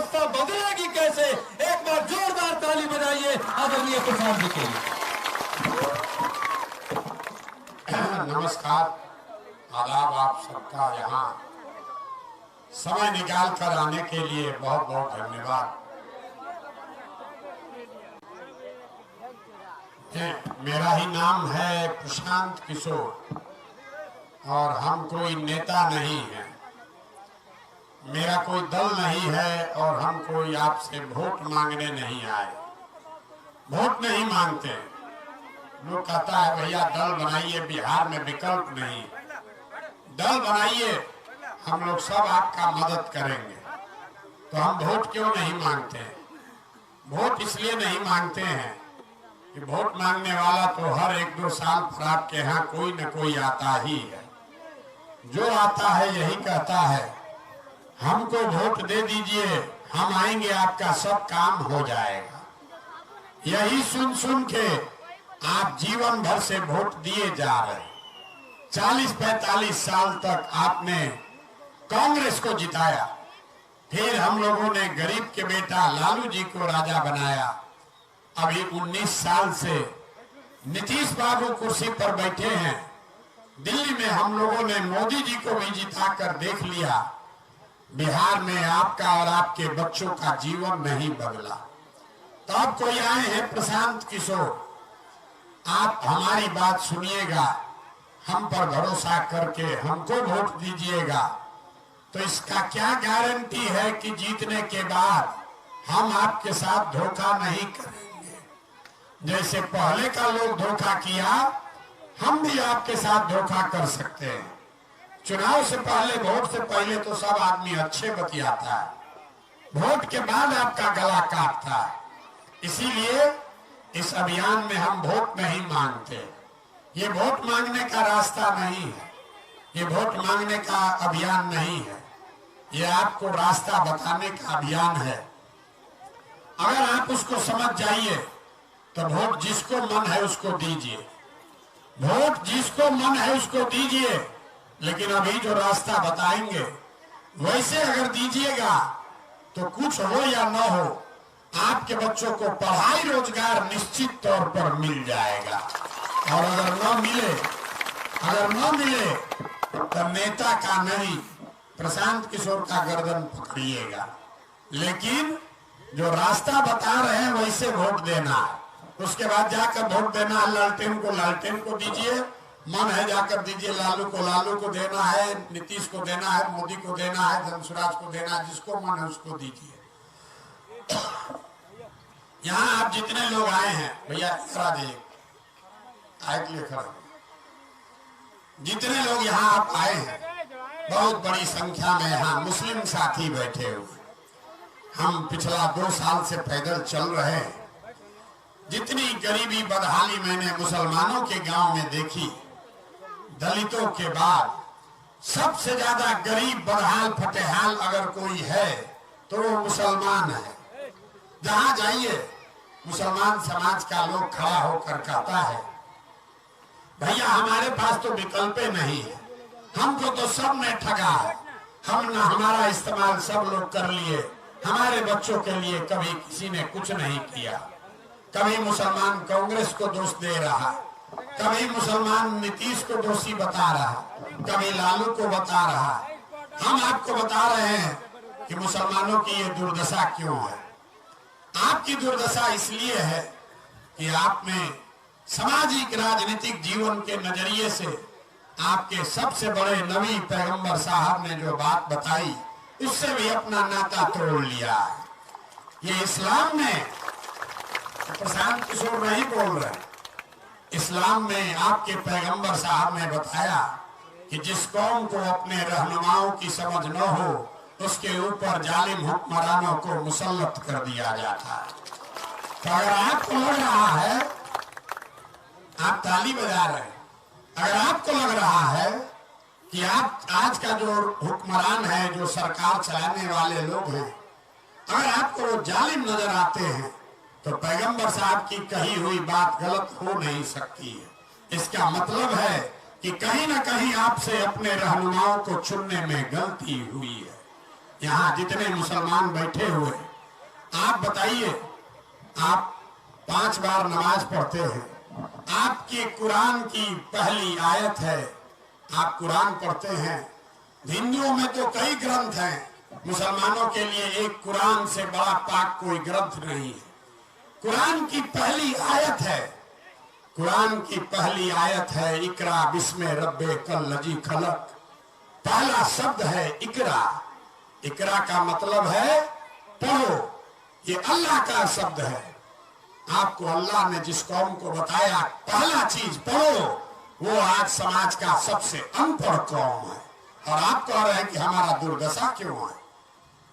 व्यवस्था बदलेगी कैसे? एक बार जोरदार ताली बजाइए आदरणीय प्रधान जी के लिए। नमस्कार, आदाब आप सबका। यहाँ समय निकाल कर आने के लिए बहुत बहुत धन्यवाद। मेरा ही नाम है प्रशांत किशोर और हम कोई नेता नहीं है, मेरा कोई दल नहीं है और हम कोई आपसे वोट मांगने नहीं आए। वोट नहीं मांगते। लोग कहता है भैया दल बनाइए, बिहार में विकल्प नहीं। दल बनाइए, हम लोग सब आपका मदद करेंगे। तो हम वोट क्यों नहीं मांगते? वोट इसलिए नहीं मांगते हैं कि वोट मांगने वाला तो हर 1-2 साल पर आपके यहाँ कोई न कोई आता ही है। जो आता है यही कहता है हमको वोट दे दीजिए, हम आएंगे, आपका सब काम हो जाएगा। यही सुन सुन के आप जीवन भर से वोट दिए जा रहे। 40-45 साल तक आपने कांग्रेस को जिताया, फिर हम लोगों ने गरीब के बेटा लालू जी को राजा बनाया। अभी 19 साल से नीतीश बाबू कुर्सी पर बैठे हैं। दिल्ली में हम लोगों ने मोदी जी को भी जिता कर देख लिया। बिहार में आपका और आपके बच्चों का जीवन नहीं बदला। तो अब कोई आए हैं प्रशांत किशोर, आप हमारी बात सुनिएगा, हम पर भरोसा करके हमको वोट दीजिएगा। तो इसका क्या गारंटी है कि जीतने के बाद हम आपके साथ धोखा नहीं करेंगे? जैसे पहले का लोग धोखा किया, हम भी आपके साथ धोखा कर सकते हैं। चुनाव से पहले, वोट से पहले तो सब आदमी अच्छे बतियाता है, वोट के बाद आपका गला काटता है। इसीलिए इस अभियान में हम वोट नहीं मांगते। ये वोट मांगने का रास्ता नहीं है, ये वोट मांगने का अभियान नहीं है, ये आपको रास्ता बताने का अभियान है। अगर आप उसको समझ जाइए तो वोट जिसको मन है उसको दीजिए, वोट जिसको मन है उसको दीजिए। लेकिन अभी जो रास्ता बताएंगे वैसे अगर दीजिएगा तो कुछ हो या न हो, आपके बच्चों को पढ़ाई रोजगार निश्चित तौर पर मिल जाएगा। और अगर न मिले तो नेता का नहीं, प्रशांत किशोर का गर्दन पकड़िएगा। लेकिन जो रास्ता बता रहे हैं वैसे वोट देना है। उसके बाद जाकर वोट देना है, लालटेन को दीजिए, मन है जाकर दीजिए, लालू को देना है, नीतीश को देना है, मोदी को देना है, धनसुराज को देना है, जिसको मन है उसको दीजिए। यहाँ आप जितने लोग आए हैं, भैया करा दीजिए, आए के लिए खड़ा, जितने लोग यहाँ आप आए हैं, बहुत बड़ी संख्या में यहाँ मुस्लिम साथी बैठे हुए। हम पिछला 2 साल से पैदल चल रहे हैं। जितनी गरीबी बदहाली मैंने मुसलमानों के गांव में देखी, दलितों के बाद सबसे ज्यादा गरीब बदहाल फटेहाल अगर कोई है तो वो मुसलमान है। जहां जाइए मुसलमान समाज का लोग खड़ा होकर कहता है भैया हमारे पास तो विकल्प नहीं है, हमको तो सब ने ठगा है, हमारा इस्तेमाल सब लोग कर लिए, हमारे बच्चों के लिए कभी किसी ने कुछ नहीं किया। कभी मुसलमान कांग्रेस को दोष दे रहा, कभी मुसलमान नीतीश को दोषी बता रहा, कभी लालू को बता रहा। हम आपको बता रहे हैं कि मुसलमानों की ये दुर्दशा क्यों है। आपकी दुर्दशा इसलिए है कि आपने सामाजिक राजनीतिक जीवन के नजरिए से आपके सबसे बड़े नबी पैगंबर साहब ने जो बात बताई उससे भी अपना नाता तोड़ लिया है। ये इस्लाम में, प्रशांत किशोर नहीं बोल रहे, इस्लाम में आपके पैगंबर साहब ने बताया कि जिस कौम को अपने रहनुमाओं की समझ न हो उसके ऊपर जालिम हुक्मरानों को मुसल्लत कर दिया जाता है। तो अगर आपको लग रहा है, आप ताली बजा रहे हैं, अगर आपको लग रहा है कि आप आज का जो हुक्मरान है, जो सरकार चलाने वाले लोग हैं, अगर आपको वो जालिम नजर आते हैं तो पैगंबर साहब की कही हुई बात गलत हो नहीं सकती है। इसका मतलब है कि कहीं ना कहीं आपसे अपने रहनुमाओं को चुनने में गलती हुई है। यहाँ जितने मुसलमान बैठे हुए, आप बताइए, आप 5 बार नमाज पढ़ते हैं, आपकी कुरान की पहली आयत है, आप कुरान पढ़ते हैं। हिंदुओं में तो कई ग्रंथ हैं, मुसलमानों के लिए एक कुरान से बड़ा पाक कोई ग्रंथ नहीं है। कुरान की पहली आयत है, कुरान की पहली आयत है, इकरा बिस्मे रब्बे कल लजी खलक। पहला शब्द है इकरा। इकरा का मतलब है पढ़ो, ये अल्लाह का शब्द है। आपको अल्लाह ने जिस कौम को बताया पहला चीज पढ़ो, वो आज समाज का सबसे अनपढ़ कौम है। और आप कह रहे हैं कि हमारा दुर्दशा क्यों है?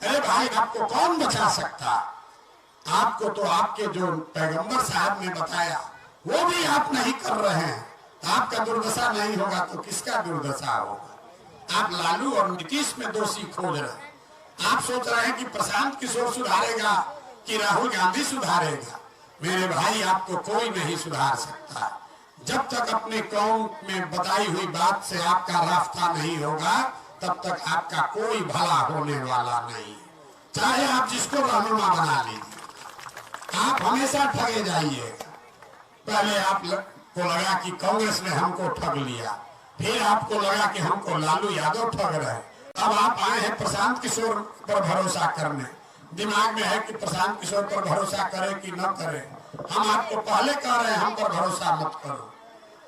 अरे भाई, आपको कौन बचा सकता? आपको तो आपके जो पैगंबर साहब ने बताया वो भी आप नहीं कर रहे हैं, तो आपका दुर्दशा नहीं होगा तो किसका दुर्दशा होगा? आप लालू और नीतीश में दोषी खोज रहे हैं। आप सोच रहे हैं कि प्रशांत किशोर सुधारेगा कि राहुल गांधी सुधारेगा। मेरे भाई, आपको कोई नहीं सुधार सकता। जब तक अपने कौम में बताई हुई बात से आपका रास्ता नहीं होगा, तब तक आपका कोई भला होने वाला नहीं। चाहे आप जिसको रहनुमा बना लीजिए, आप हमेशा ठगे जाइएगा। पहले आपको लगा कि कांग्रेस ने हमको ठग लिया, फिर आपको लगा कि हमको लालू यादव ठग रहे, अब आप आए हैं प्रशांत किशोर पर भरोसा करने। दिमाग में है कि प्रशांत किशोर पर भरोसा करें कि न करें। हम आपको पहले कह रहे हैं हम पर भरोसा मत करो,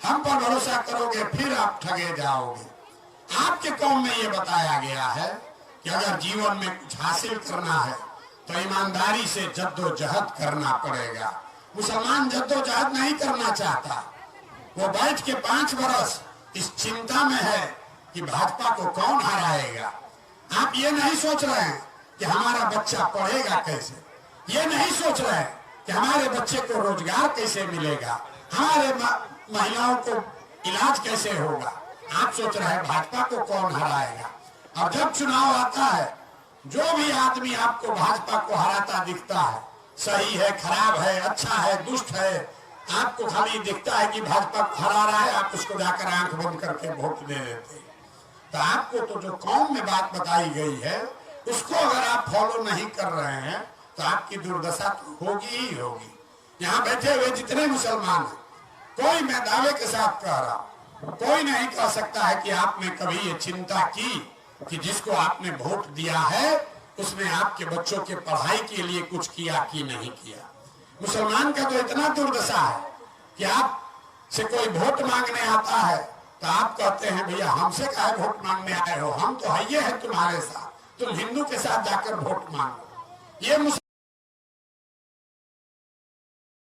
हम पर भरोसा करोगे फिर आप ठगे जाओगे। आपके कौम में ये बताया गया है कि अगर जीवन में कुछ हासिल करना है तो ईमानदारी से जद्दोजहद करना पड़ेगा। मुसलमान जद्दोजहद नहीं करना चाहता, वो बैठ के 5 बरस इस चिंता में है कि भाजपा को कौन हराएगा। आप ये नहीं सोच रहे हैं कि हमारा बच्चा पढ़ेगा कैसे, ये नहीं सोच रहे हैं कि हमारे बच्चे को रोजगार कैसे मिलेगा, हमारे महिलाओं को इलाज कैसे होगा। आप सोच रहे हैं भाजपा को कौन हराएगा। और जब चुनाव आता है, जो भी आदमी आपको भाजपा को हराता दिखता है, सही है, खराब है, अच्छा है, दुष्ट है, आपको खाली दिखता है कि भाजपा को हरा रहा है, आप उसको जाकर आंख बंद करके वोट दे देते हैं। तो आपको तो जो कौम में बात बताई गई है उसको अगर आप फॉलो नहीं कर रहे हैं तो आपकी दुर्दशा तो होगी ही होगी। यहाँ बैठे हुए जितने मुसलमान हैं, कोई, मैं दावे के साथ कह रहा हूं, कोई नहीं कह सकता है कि आपने कभी ये चिंता की कि जिसको आपने वोट दिया है उसने आपके बच्चों के पढ़ाई के लिए कुछ किया कि नहीं किया। मुसलमान का तो इतना दुर्दशा है कि आप से कोई वोट मांगने आता है तो आप कहते हैं भैया हमसे काहे वोट मांगने आए हो, हम तो है तुम्हारे साथ, तुम हिंदू के साथ जाकर वोट मांगो। ये